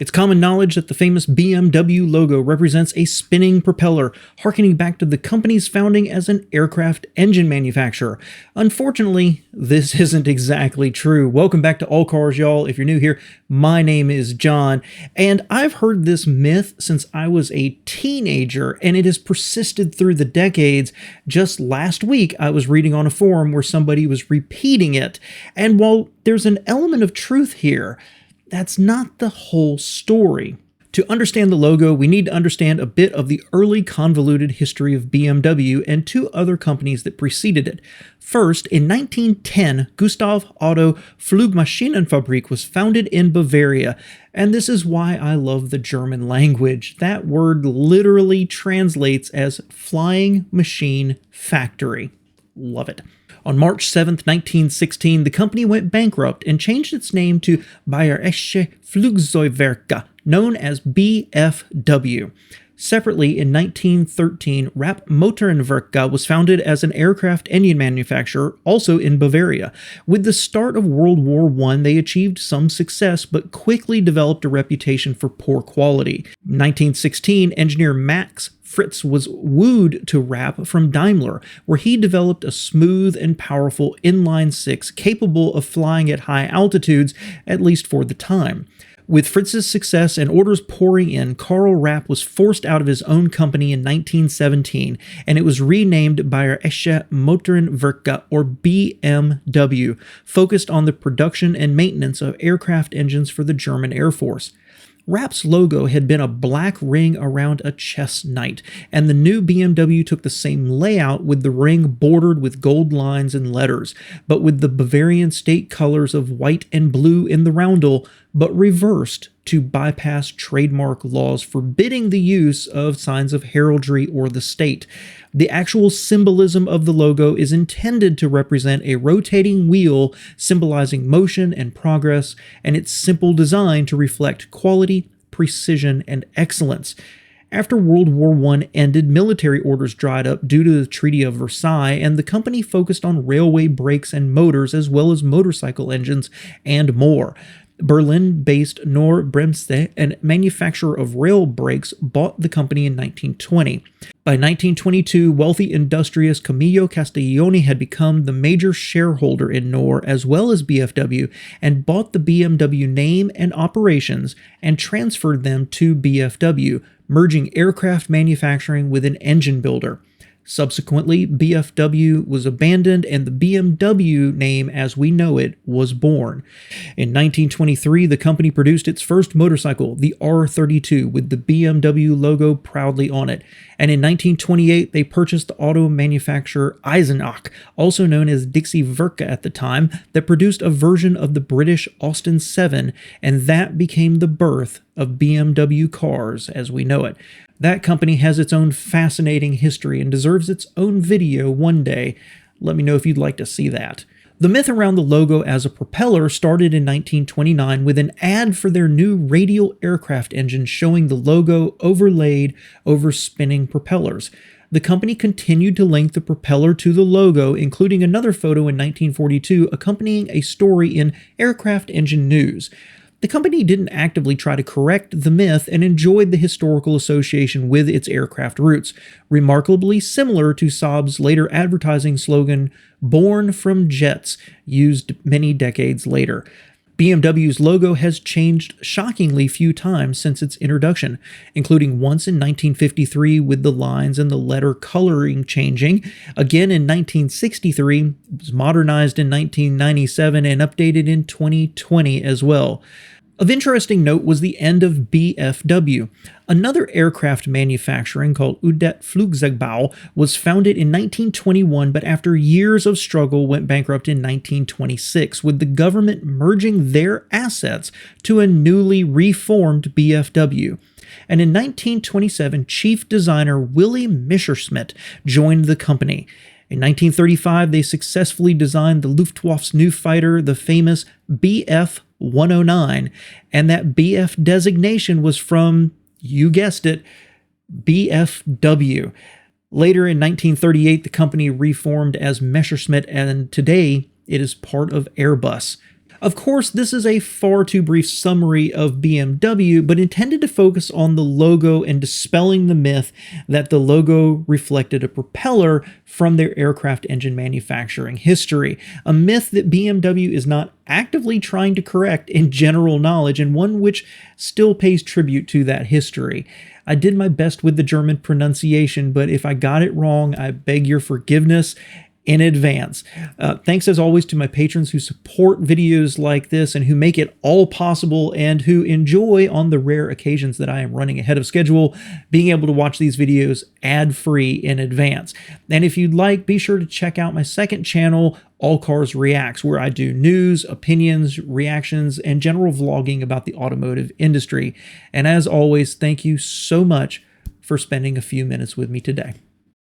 It's common knowledge that the famous BMW logo represents a spinning propeller, harkening back to the company's founding as an aircraft engine manufacturer. Unfortunately, this isn't exactly true. Welcome back to All Cars, y'all. If you're new here, my name is John, and I've heard this myth since I was a teenager, and it has persisted through the decades. Just last week, I was reading on a forum where somebody was repeating it, and while there's an element of truth here, that's not the whole story. To understand the logo, we need to understand a bit of the early convoluted history of BMW and two other companies that preceded it. First, in 1910, Gustav Otto Flugmaschinenfabrik was founded in Bavaria, and this is why I love the German language. That word literally translates as flying machine factory. Love it. On March 7, 1916, the company went bankrupt and changed its name to Bayerische Flugzeugwerke, known as BFW. Separately, in 1913, Rapp Motorenwerke was founded as an aircraft engine manufacturer, also in Bavaria. With the start of World War I, they achieved some success, but quickly developed a reputation for poor quality. In 1916, engineer Max Fritz was wooed to Rapp from Daimler, where he developed a smooth and powerful inline-six capable of flying at high altitudes, at least for the time. With Fritz's success and orders pouring in, Karl Rapp was forced out of his own company in 1917, and it was renamed Bayerische Motorenwerke, or BMW, focused on the production and maintenance of aircraft engines for the German Air Force. Rapp's logo had been a black ring around a chess knight, and the new BMW took the same layout with the ring bordered with gold lines and letters, but with the Bavarian state colors of white and blue in the roundel, but reversed to bypass trademark laws forbidding the use of signs of heraldry or the state. The actual symbolism of the logo is intended to represent a rotating wheel symbolizing motion and progress, and its simple design to reflect quality, precision, and excellence. After World War I ended, military orders dried up due to the Treaty of Versailles, and the company focused on railway brakes and motors as well as motorcycle engines and more. Berlin-based Knorr-Bremse, a manufacturer of rail brakes, bought the company in 1920. By 1922, wealthy industrious Camillo Castiglione had become the major shareholder in Knorr as well as BFW and bought the BMW name and operations and transferred them to BFW, merging aircraft manufacturing with an engine builder. Subsequently, BFW was abandoned and the BMW name as we know it was born. In 1923, the company produced its first motorcycle, the R32, with the BMW logo proudly on it. And in 1928, they purchased the auto manufacturer Eisenach, also known as Dixie Werke at the time, that produced a version of the British Austin 7, and that became the birth of BMW cars as we know it. That company has its own fascinating history and deserves its own video one day. Let me know if you'd like to see that. The myth around the logo as a propeller started in 1929 with an ad for their new radial aircraft engine showing the logo overlaid over spinning propellers. The company continued to link the propeller to the logo, including another photo in 1942 accompanying a story in Aircraft Engine News. The company didn't actively try to correct the myth and enjoyed the historical association with its aircraft roots, remarkably similar to Saab's later advertising slogan, "Born from Jets," used many decades later. BMW's logo has changed shockingly few times since its introduction, including once in 1953 with the lines and the letter coloring changing, again in 1963, it was modernized in 1997, and updated in 2020 as well. Of interesting note was the end of BFW. Another aircraft manufacturing called Udet Flugzeugbau was founded in 1921, but after years of struggle went bankrupt in 1926, with the government merging their assets to a newly reformed BFW. And in 1927, chief designer Willy Messerschmitt joined the company. In 1935, they successfully designed the Luftwaffe's new fighter, the famous Bf-109, and that BF designation was from, you guessed it, BFW. Later in 1938, the company reformed as Messerschmitt, and today it is part of Airbus. Of course, this is a far too brief summary of BMW, but intended to focus on the logo and dispelling the myth that the logo reflected a propeller from their aircraft engine manufacturing history, a myth that BMW is not actively trying to correct in general knowledge, and one which still pays tribute to that history. I did my best with the German pronunciation, but if I got it wrong, I beg your forgiveness in advance. Thanks as always to my patrons who support videos like this and who make it all possible, and who enjoy, on the rare occasions that I am running ahead of schedule, being able to watch these videos ad-free in advance. And if you'd like, be sure to check out my second channel, All Cars Reacts, where I do news, opinions, reactions, and general vlogging about the automotive industry. And as always, thank you so much for spending a few minutes with me today.